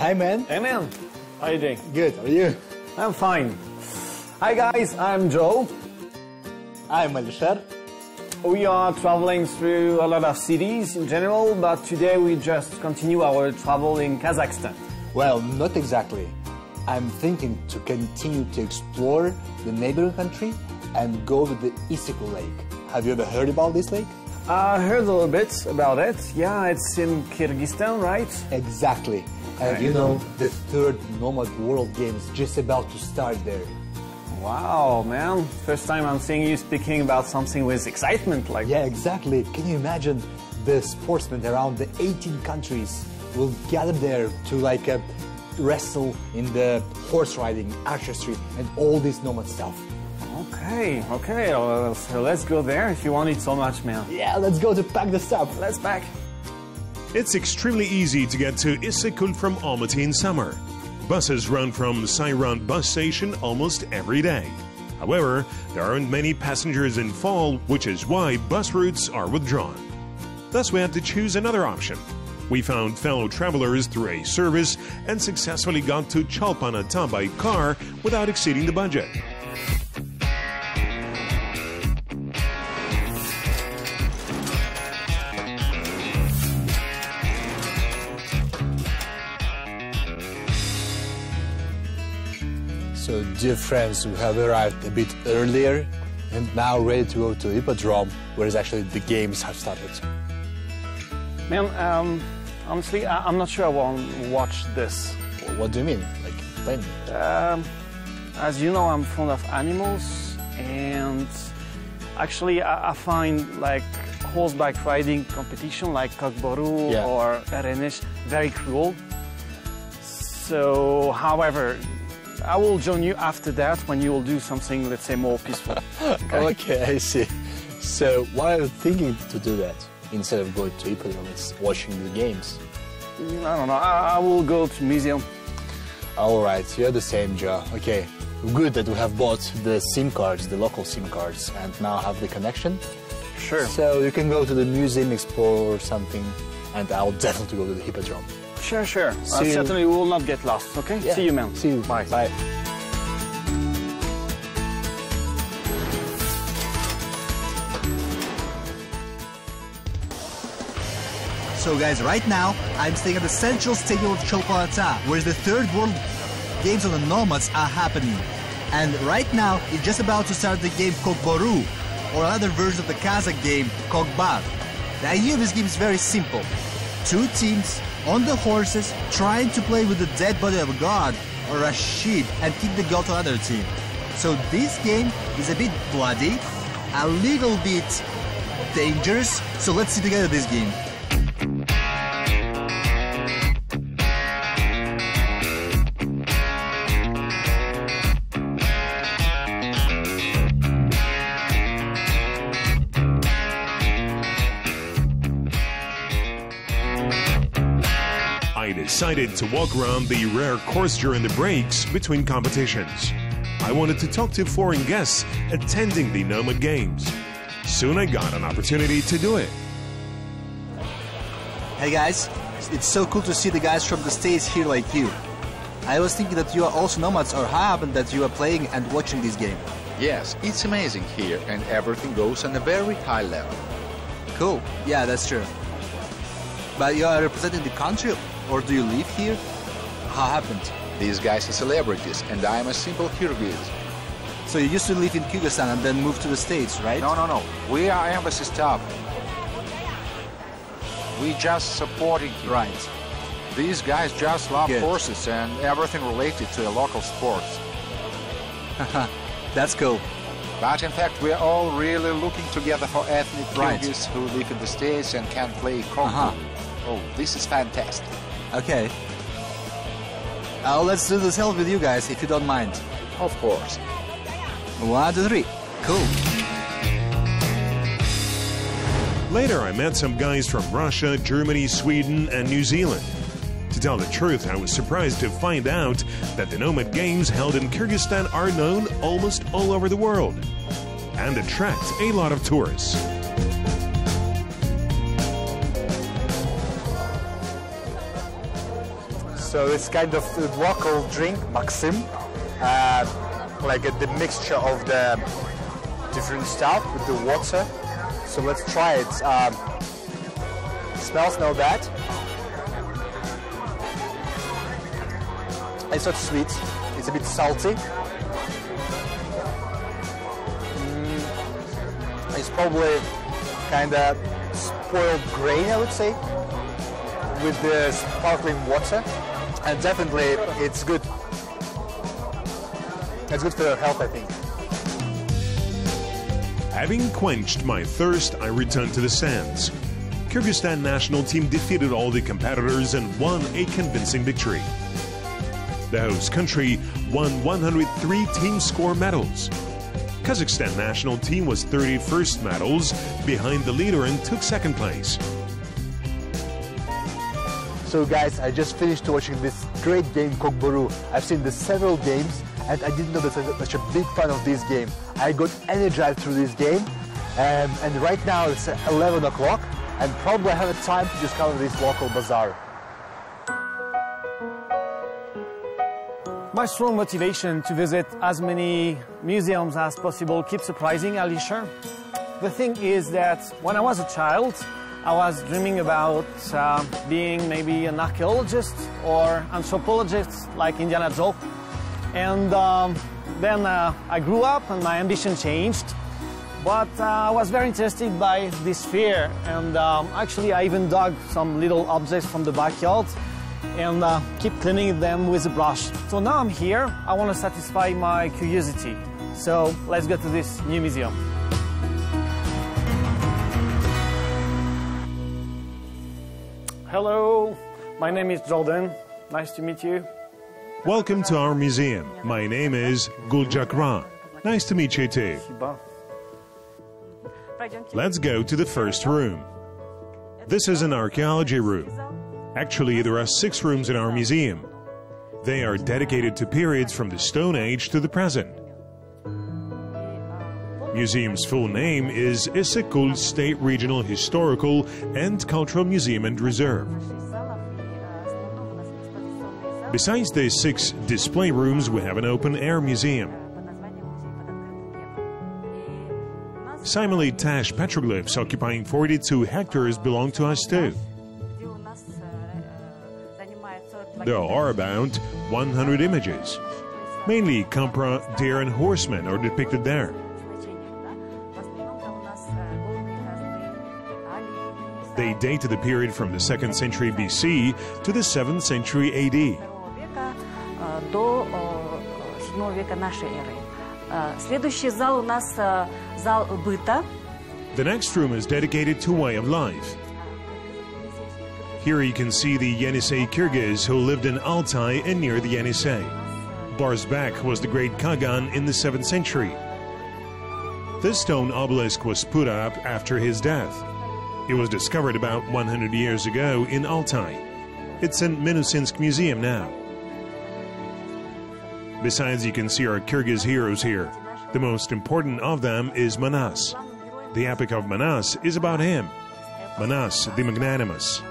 Hi, man. Hey, man. How you doing? Good. How are you? I'm fine. Hi, guys. I'm Joe. I'm Alisher. We are traveling through a lot of cities in general, but today we just continue our travel in Kazakhstan. Well, not exactly. I'm thinking to continue to explore the neighboring country and go to the Issyk Kul lake. Have you ever heard about this lake? I heard a little bit about it. Yeah, it's in Kyrgyzstan, right? Exactly. And you know, the third Nomad World Game is just about to start there. Wow, man. First time I'm seeing you speaking about something with excitement like Yeah, exactly. Can you imagine the sportsmen around the 18 countries will gather there to wrestle in the horse riding, archery, and all this nomad stuff. Okay, so let's go there if you want it so much, man. Yeah, let's go to pack the stuff. Let's pack. It's extremely easy to get to Issyk Kul from Almaty in summer. Buses run from Sayran bus station almost every day. However, there aren't many passengers in fall, which is why bus routes are withdrawn. Thus, we had to choose another option. We found fellow travelers through a service and successfully got to Chalpan-Ata by car without exceeding the budget. So, dear friends, we have arrived a bit earlier and now ready to go to Hippodrome, where actually the games have started. Man, honestly, I'm not sure I want to watch this. What do you mean? Like, explain me. As you know, I'm fond of animals, and actually I find like horseback riding competition like Kokboru or Erenish very cruel. So, however, I will join you after that when you will do something, let's say, more peaceful. Okay, I see. So, why are you thinking to do that? Instead of going to Hippodrome, it's watching the games. I don't know. I will go to museum. All right, you're the same, Joe. Okay, good that we have bought the SIM cards, the local SIM cards, and now have the connection. Sure. So you can go to the museum, explore or something, and I'll definitely go to the Hippodrome. Sure. Certainly we will not get lost, okay? Yeah. See you, man. See you. Bye. Bye. So guys, right now, I'm staying at the central stadium of Chalpan-Ata, where the third World Games of the Nomads are happening. And right now, it's just about to start the game Kokboru, or another version of the Kazakh game, Kokbar. The idea of this game is very simple. Two teams on the horses trying to play with the dead body of a god or a sheep and keep the god to another team. So this game is a bit bloody, a little bit dangerous, so let's see together this game. I decided to walk around the rare course during the breaks between competitions. I wanted to talk to foreign guests attending the Nomad Games. Soon I got an opportunity to do it. Hey guys, it's so cool to see the guys from the States here like you. I was thinking that you are also nomads, or how happened that you are playing and watching this game? Yes, it's amazing here and everything goes on a very high level. Cool, yeah, that's true. But you are representing the country, or do you live here? How happened? These guys are celebrities and I am a simple Kyrgyz. So you used to live in Kyrgyzstan and then moved to the States, right? No. We are embassy staff. We just supporting him. Right. These guys just love Good. horses and everything related to a local sports. That's cool. But in fact, we are all really looking together for ethnic Right. Kyrgyz who live in the States and can play Kokboru. Oh, this is fantastic. Okay. Let's do this hell with you guys, if you don't mind. Of course. 1, 2, 3. Cool. Later, I met some guys from Russia, Germany, Sweden, and New Zealand. To tell the truth, I was surprised to find out that the Nomad Games held in Kyrgyzstan are known almost all over the world and attract a lot of tourists. So So it's kind of a local drink, Maxim, like the mixture of the different stuff with the water. So let's try it. Smells not bad. It's not sweet. It's a bit salty. It's probably kind of spoiled grain, I would say, with the sparkling water. And definitely, it's good. It's good for your health, I think. Having quenched my thirst, I returned to the stands. Kyrgyzstan national team defeated all the competitors and won a convincing victory. The host country won 103 team score medals. Kazakhstan national team was 31st medals behind the leader and took second place. So guys, I just finished watching this great game, Kokboru. I've seen the several games and I didn't know that I'm such a big fan of this game. I got energized through this game and right now it's 11 o'clock and probably I have a time to discover this local bazaar. My strong motivation to visit as many museums as possible keeps surprising Alisher. The thing is that when I was a child, I was dreaming about being maybe an archaeologist or anthropologist like Indiana Jones. And then I grew up and my ambition changed. But I was very interested by this sphere and actually I even dug some little objects from the backyard and keep cleaning them with a brush. So now I'm here, I want to satisfy my curiosity. So let's go to this new museum. Hello, my name is Jordan. Nice to meet you. Welcome to our museum. My name is Guljakra. Nice to meet you too. Let's go to the first room. This is an archaeology room. Actually, there are 6 rooms in our museum. They are dedicated to periods from the Stone Age to the present. Museum's full name is Issyk Kul State Regional Historical and Cultural Museum and Reserve. Besides the 6 display rooms, we have an open-air museum. Simile Tash petroglyphs occupying 42 hectares belong to us too. There are about 100 images. Mainly Kampra, deer and horsemen are depicted there. They date to the period from the 2nd century BC to the 7th century AD. The next room is dedicated to way of life. Here you can see the Yenisei Kyrgyz who lived in Altai and near the Yenisei. Barsbek was the great Kagan in the 7th century. This stone obelisk was put up after his death. It was discovered about 100 years ago in Altai. It's in Minusinsk Museum now. Besides, you can see our Kyrgyz heroes here. The most important of them is Manas. The epic of Manas is about him. Manas, the magnanimous.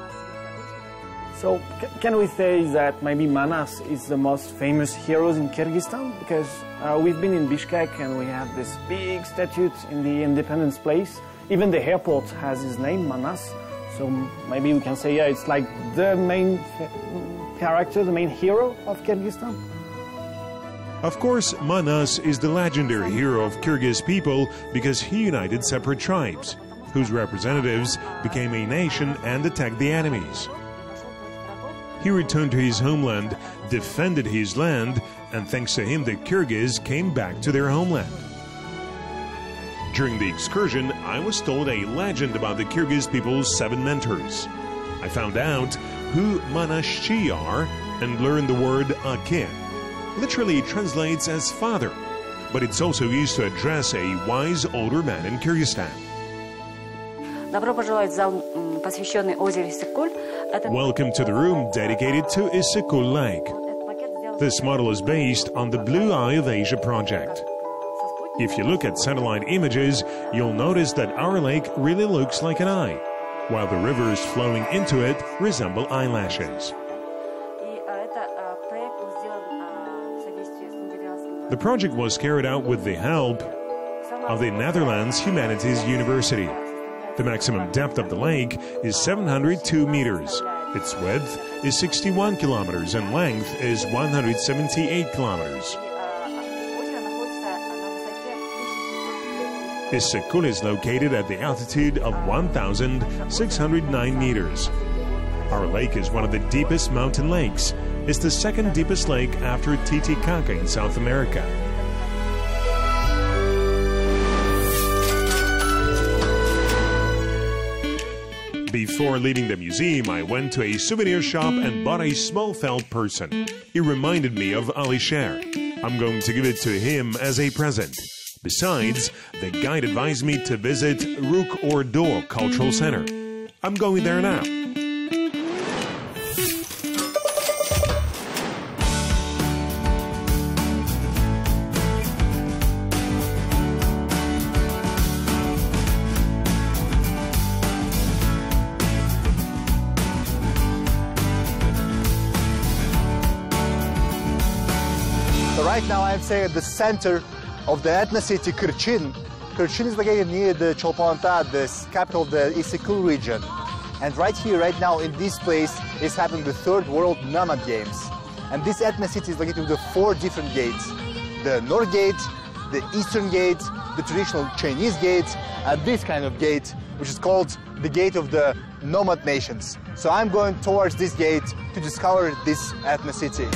So can we say that maybe Manas is the most famous hero in Kyrgyzstan? Because we've been in Bishkek and we have this big statue in the Independence Place. Even the airport has his name, Manas. So maybe we can say, yeah, it's like the main character, the main hero of Kyrgyzstan. Of course, Manas is the legendary hero of Kyrgyz people because he united separate tribes, whose representatives became a nation and attacked the enemies. He returned to his homeland, defended his land, and thanks to him the Kyrgyz came back to their homeland. During the excursion, I was told a legend about the Kyrgyz people's 7 mentors. I found out who Manashchi are and learned the word Ake. Literally it translates as father, but it's also used to address a wise older man in Kyrgyzstan. Welcome to the room dedicated to Issyk Kul Lake. This model is based on the Blue Eye of Asia project. If you look at satellite images, you'll notice that our lake really looks like an eye, while the rivers flowing into it resemble eyelashes. The project was carried out with the help of the Netherlands Humanities University. The maximum depth of the lake is 702 meters. Its width is 61 kilometers and length is 178 kilometers. Issyk Kul is located at the altitude of 1,609 meters. Our lake is one of the deepest mountain lakes. It's the second deepest lake after Titicaca in South America. Before leaving the museum, I went to a souvenir shop and bought a small felt person. It reminded me of Ali Sher. I'm going to give it to him as a present. Besides, the guide advised me to visit Rook or Do Cultural Center. I'm going there now. So right now I'm staying at the center of the ethnicity Kırçın. Kırçın is located near the Cholpon-Ata, the capital of the Issyk Kul region. And right here, right now, in this place, is happening the Third World Nomad Games. And this ethnicity is located with the 4 different gates. The North Gate, the Eastern Gate, the traditional Chinese Gate, and this kind of gate, which is called the Gate of the Nomad Nations. So I'm going towards this gate to discover this ethnicity.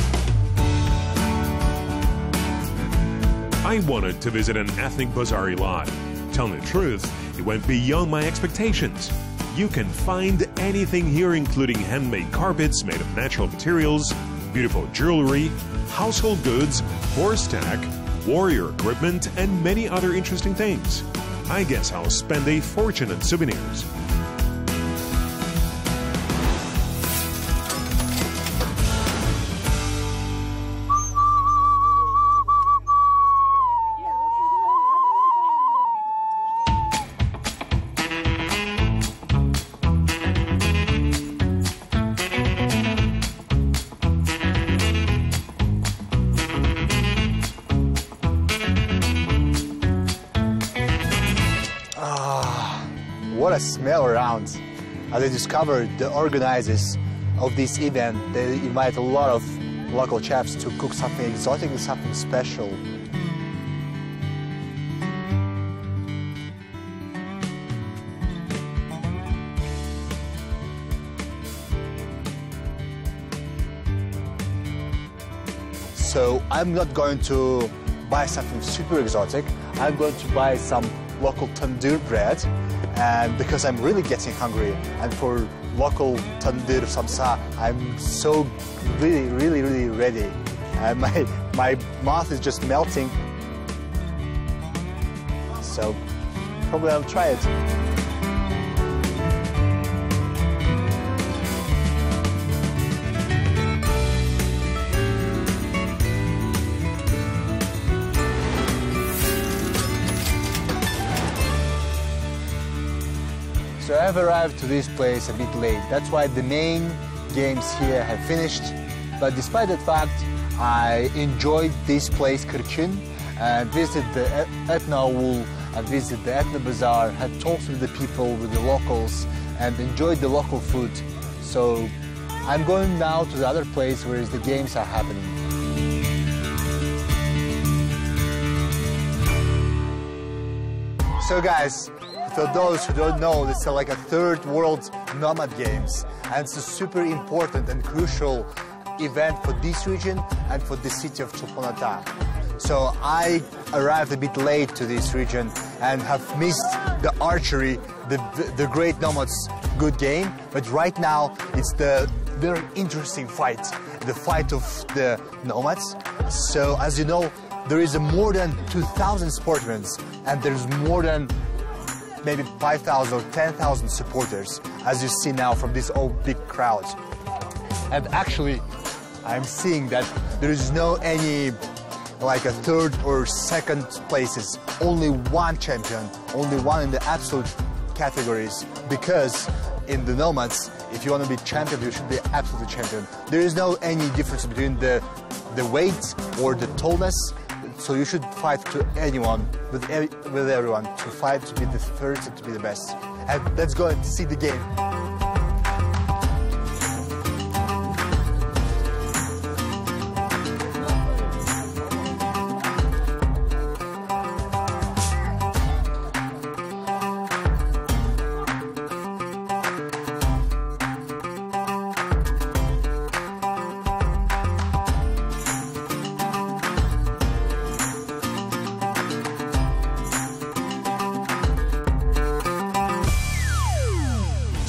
I wanted to visit an ethnic bazaar lot. Telling the truth, it went beyond my expectations. You can find anything here, including handmade carpets made of natural materials, beautiful jewelry, household goods, horse tack, warrior equipment, and many other interesting things. I guess I'll spend a fortune on souvenirs. What a smell around. As I discovered, the organizers of this event, they invite a lot of local chefs to cook something exotic and something special. So I'm not going to buy something super exotic. I'm going to buy some local tandoor bread, and because I'm really getting hungry, and for local tandoor samsa, I'm so really ready. And my mouth is just melting. So probably I'll try it. So I've arrived to this place a bit late. That's why the main games here have finished. But despite that fact, I enjoyed this place, Kırçın, and visited the ethno wool, and visited the ethno bazaar, had talks with the people, with the locals, and enjoyed the local food. So I'm going now to the other place where the games are happening. So guys, for those who don't know, this is like a Third World Nomad Games, and it's a super important and crucial event for this region and for the city of Cholpon-Ata. So I arrived a bit late to this region and have missed the archery, the great nomads good game, but right now it's the very interesting fight, the fight of the nomads. So as you know, there is more than 2,000 sportsmen, and there's more than maybe 5,000 or 10,000 supporters, as you see now from this old big crowd. And actually, I'm seeing that there is no any like a third or second places, only one champion, only one in the absolute categories, because in the nomads, if you want to be champion, you should be absolute champion. There is no any difference between the weight or the tallness. So you should fight to anyone, with everyone, to fight to be the first and to be the best. And let's go and see the game.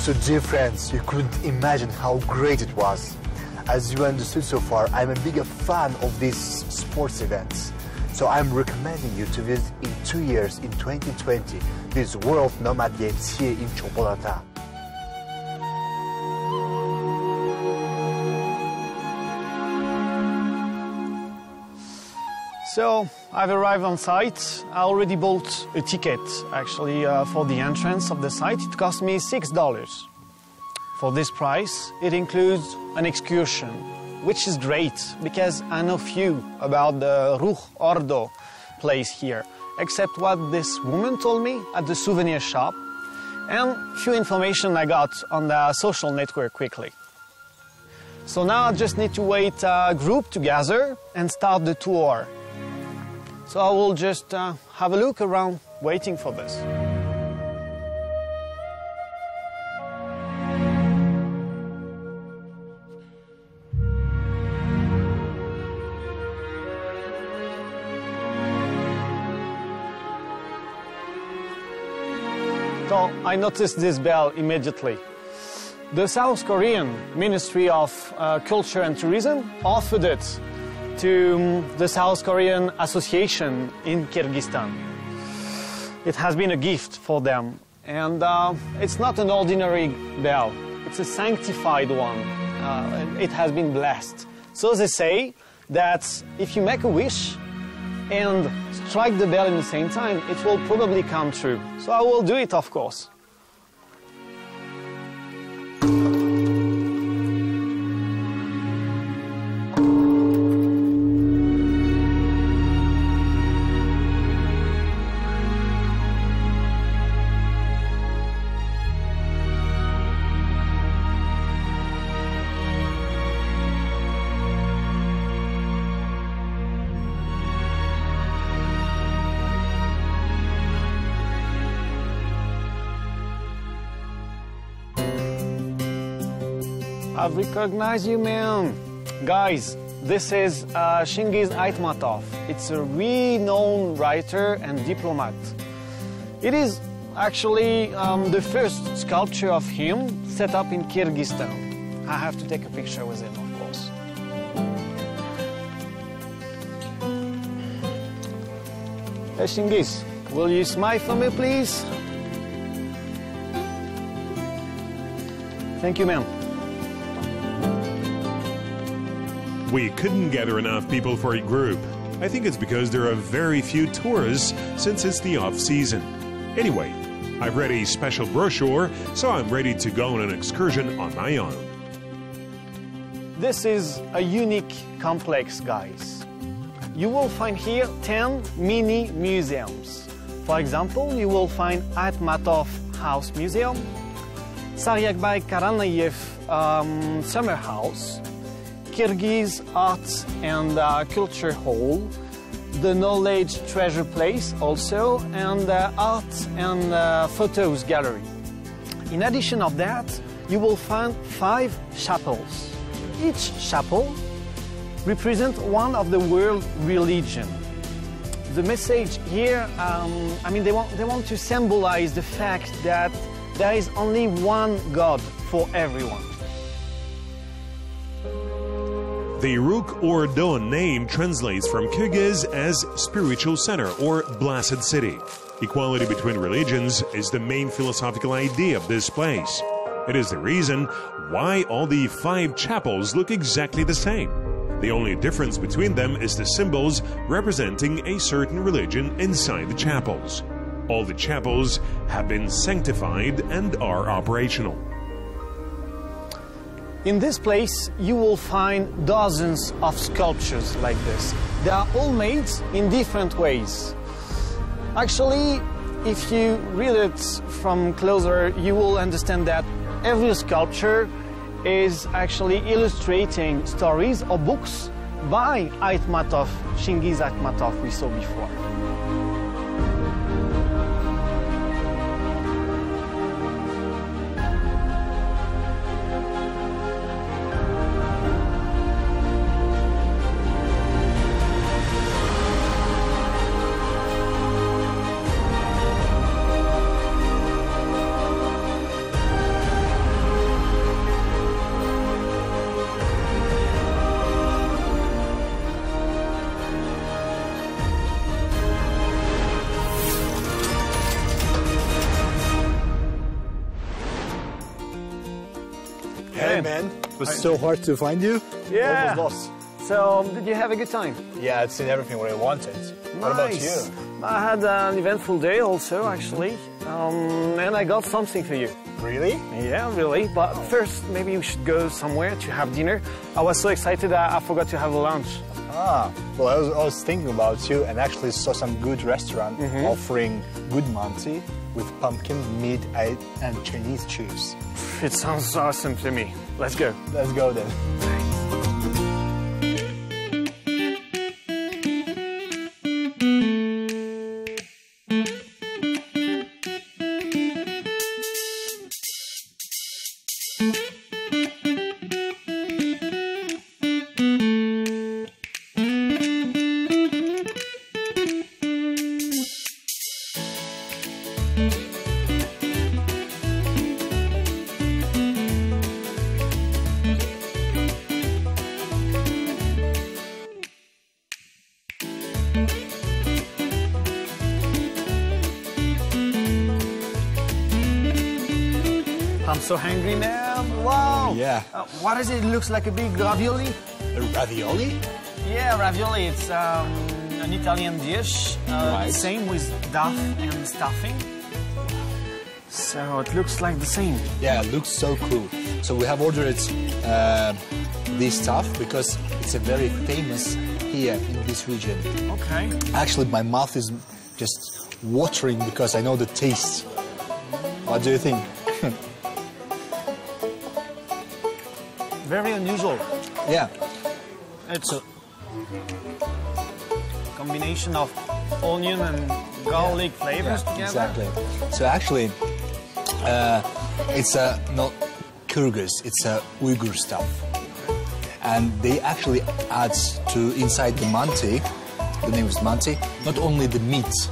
So dear friends, you couldn't imagine how great it was. As you understood so far, I'm a big fan of these sports events. So I'm recommending you to visit in 2 years, in 2020, these World Nomad Games here in Chombolanta. So I've arrived on site. I already bought a ticket, actually, for the entrance of the site. It cost me $6. For this price, it includes an excursion, which is great because I know few about the Ruch Ordo place here, except what this woman told me at the souvenir shop and few information I got on the social network quickly. So now I just need to wait a group to gather and start the tour. So I will just have a look around waiting for this. So I noticed this bell immediately. The South Korean Ministry of Culture and Tourism offered it to the South Korean Association in Kyrgyzstan. It has been a gift for them, and it's not an ordinary bell, it's a sanctified one. It has been blessed. So they say that if you make a wish and strike the bell in the same time, it will probably come true. So I will do it, of course. I've recognized you, man. Guys, this is Chingiz Aytmatov. It's a renowned writer and diplomat. It is actually the first sculpture of him set up in Kyrgyzstan. I have to take a picture with him, of course. Hey, Chingiz, will you smile for me, please? Thank you, man. We couldn't gather enough people for a group. I think it's because there are very few tourists since it's the off-season. Anyway, I've read a special brochure, so I'm ready to go on an excursion on my own. This is a unique complex, guys. You will find here 10 mini museums. For example, you will find Aytmatov House Museum, Saryakbay Karanayev Summer House, Kyrgyz Arts and Culture Hall, the Knowledge Treasure Place also, and the Art and Photos Gallery. In addition of that, you will find 5 chapels. Each chapel represents one of the world religion. The message here, they want to symbolize the fact that there is only one God for everyone. The Ruch Ordo name translates from Kyrgyz as spiritual center or blessed city. Equality between religions is the main philosophical idea of this place. It is the reason why all the 5 chapels look exactly the same. The only difference between them is the symbols representing a certain religion inside the chapels. All the chapels have been sanctified and are operational. In this place, you will find dozens of sculptures like this. They are all made in different ways. Actually, if you read it from closer, you will understand that every sculpture is actually illustrating stories or books by Aytmatov, Chingiz Aytmatov we saw before. Hey man, it was so hard to find you. Yeah. Almost lost. So, did you have a good time? Yeah, I'd seen everything what I wanted. What about you? I had an eventful day also, actually. And I got something for you. Really? Yeah, really. But first, maybe we should go somewhere to have dinner. I was so excited that I forgot to have a lunch. Ah, well, I was thinking about you and actually saw some good restaurant offering good manti with pumpkin, meat, and Chinese cheese. It sounds awesome to me. Let's go. Let's go then. I'm so hungry now. Wow. Yeah. What is it? It looks like a big ravioli. A ravioli? Yeah, ravioli. It's an Italian dish. Right. Same with duff and stuffing. So it looks like the same. Yeah, it looks so cool. So we have ordered this stuff because it's a very famous here in this region. Okay. Actually, my mouth is just watering because I know the taste. What do you think? Very unusual. Yeah. It's a combination of onion and garlic flavors together. Exactly. So actually, it's not Kyrgyz, it's Uyghur stuff. And they actually add to inside the manti, the name is manti, not only the meat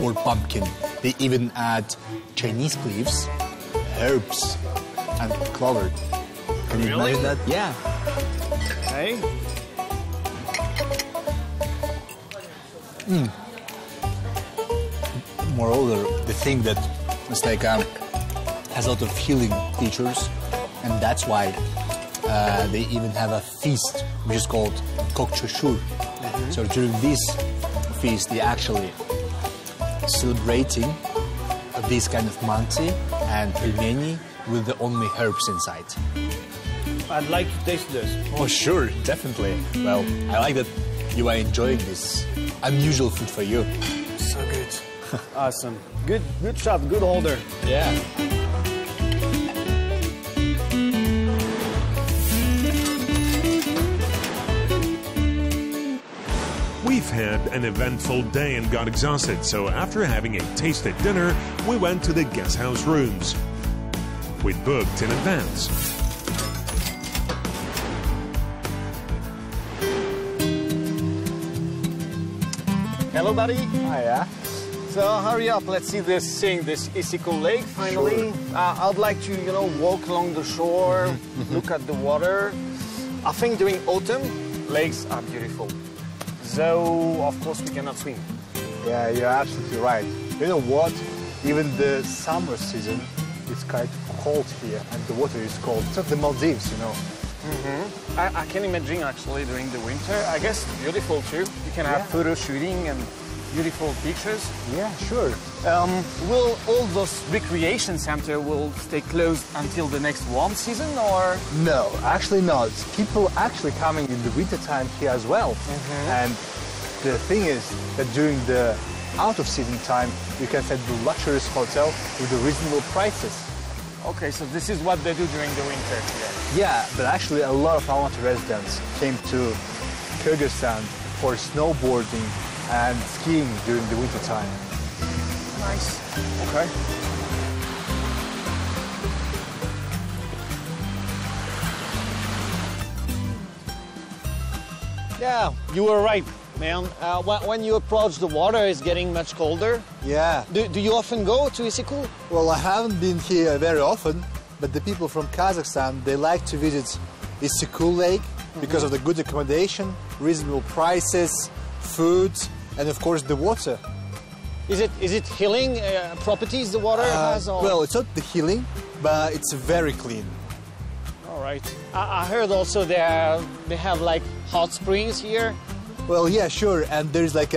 or pumpkin, they even add Chinese leaves, herbs, and clover. Can you Really? imagine that? Yeah. Okay. Moreover, the thing that it's like has a lot of healing features, and that's why they even have a feast which is called Kokchoshur. So during this feast, they actually celebrating this kind of manti and pelmeni with the only herbs inside. I'd like to taste this. Oh, sure, definitely. Well, I like that you are enjoying this unusual food for you. So good. Awesome. Good shot, good order. Yeah. We've had an eventful day and got exhausted, so after having a taste at dinner, we went to the guest house rooms. We'd booked in advance. Hello, buddy. Hiya. So hurry up, let's see this Issyk Kul lake finally. Sure. I'd like to, walk along the shore, look at the water. I think during autumn, lakes are beautiful. So, of course, we cannot swim. Yeah, you're absolutely right. You know what? Even the summer season, it's quite cold here, and the water is cold. It's not the Maldives, you know. I can imagine, actually, during the winter. I guess it's beautiful, too. You can have photo shooting and beautiful pictures. Yeah, sure. Will all those recreation center will stay closed until the next warm season, or? No, actually not. People actually coming in the winter time here as well. And the thing is that during the out of season time, you can stay at the luxurious hotel with the reasonable prices. Okay, so this is what they do during the winter here. Yeah, but actually a lot of Almaty residents came to Kyrgyzstan for snowboarding and skiing during the winter time. Nice. Okay. Yeah, you were right, man. When you approach the water, it's getting much colder. Yeah. Do you often go to Issyk Kul? Well, I haven't been here very often, but the people from Kazakhstan, they like to visit Issyk Kul Lake because of the good accommodation, reasonable prices, food, and of course the water. Is it healing properties the water has? Or? Well, it's not the healing, but it's very clean. All right. I heard also they have like hot springs here. Well, yeah, sure, and there's like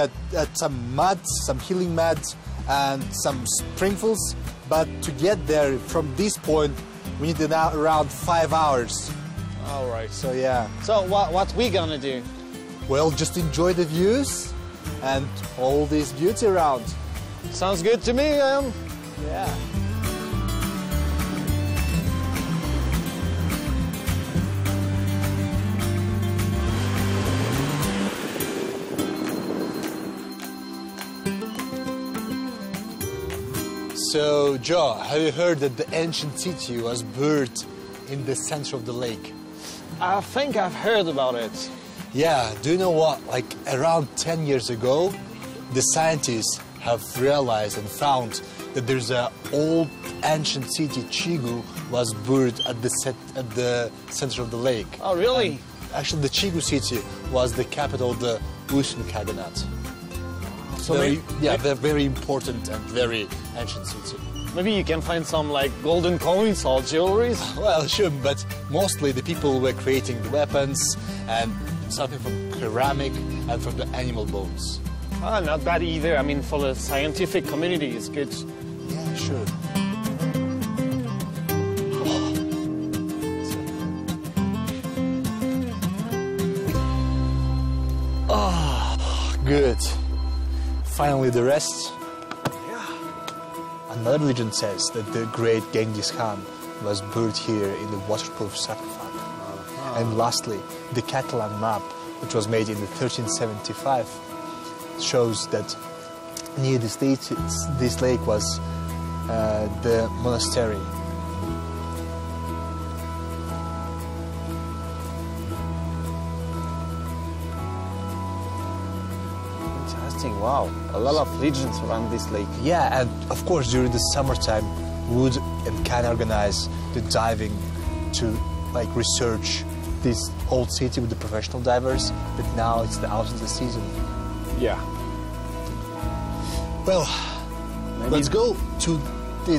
some mud, some healing mud, and some sprinkles. But to get there from this point, we need around 5 hours. All right. So yeah. So what we gonna do? Well, just enjoy the views and all this beauty around. Sounds good to me. Yeah. So, Joe, have you heard that the ancient city was built in the center of the lake? I think I've heard about it. Yeah, do you know what? Like around 10 years ago, the scientists have realized and found that there's an old ancient city, Chigu, was built at the center of the lake. Oh, really? And actually, the Chigu city was the capital of the Usun Khaganate. So they're very important and very ancient city. Maybe you can find some like golden coins or jewelry. Well, sure, but mostly the people were creating the weapons and something from ceramic and from the animal bones. Ah, not bad either. I mean, for the scientific community, it's good. Yeah, sure. Oh, good. Finally, the rest. Another legend says that the great Genghis Khan was buried here in the waterproof sarcophague. And lastly, the Catalan map, which was made in the 1375, shows that near this lake was the monastery. Interesting, wow. A lot of legends around this lake. Yeah, and of course during the summertime, Wood and Khan organize the diving to like research this old city with the professional divers, but now it's the out of the season. Yeah. Well, let's go to the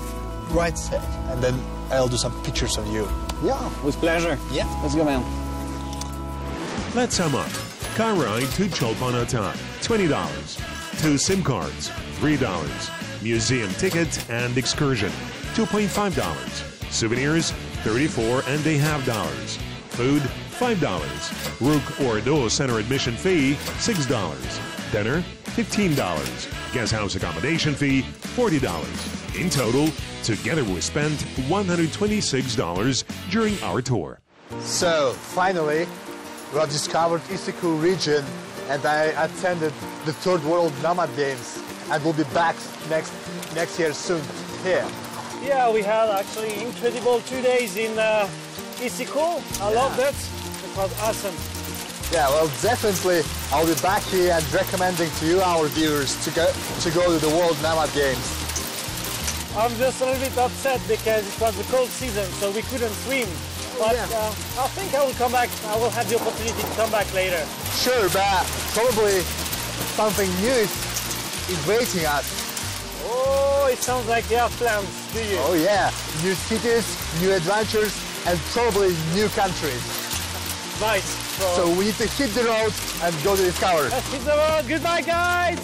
right side, and then I'll do some pictures of you. Yeah, with pleasure. Yeah. Let's go, man. Let's sum up. Car ride to Cholpon-Ata, $20. 2 SIM cards, $3. Museum ticket and excursion, $2.5. Souvenirs, $34.50. Food, $5. Rook or Do center admission fee, $6. Dinner, $15. Guest house accommodation fee, $40. In total, together we spent $126 during our tour. So, finally, we have discovered Issyk Kul region, and I attended the Third World Nomad Games, and we'll be back next year soon here. Yeah, we had actually incredible 2 days in Issyk Kul. I loved it. It was awesome. Yeah, well, definitely, I'll be back here and recommending to you, our viewers, to go to the World Nomad Games. I'm just a little bit upset because it was the cold season, so we couldn't swim. But I think I will come back. I will have the opportunity to come back later. Sure, but probably something new is waiting us. Oh, it sounds like you have plans, do you? Oh yeah, new cities, new adventures, and probably new countries. Nice. So we need to hit the road and go to discover. Let's hit the road. Goodbye, guys.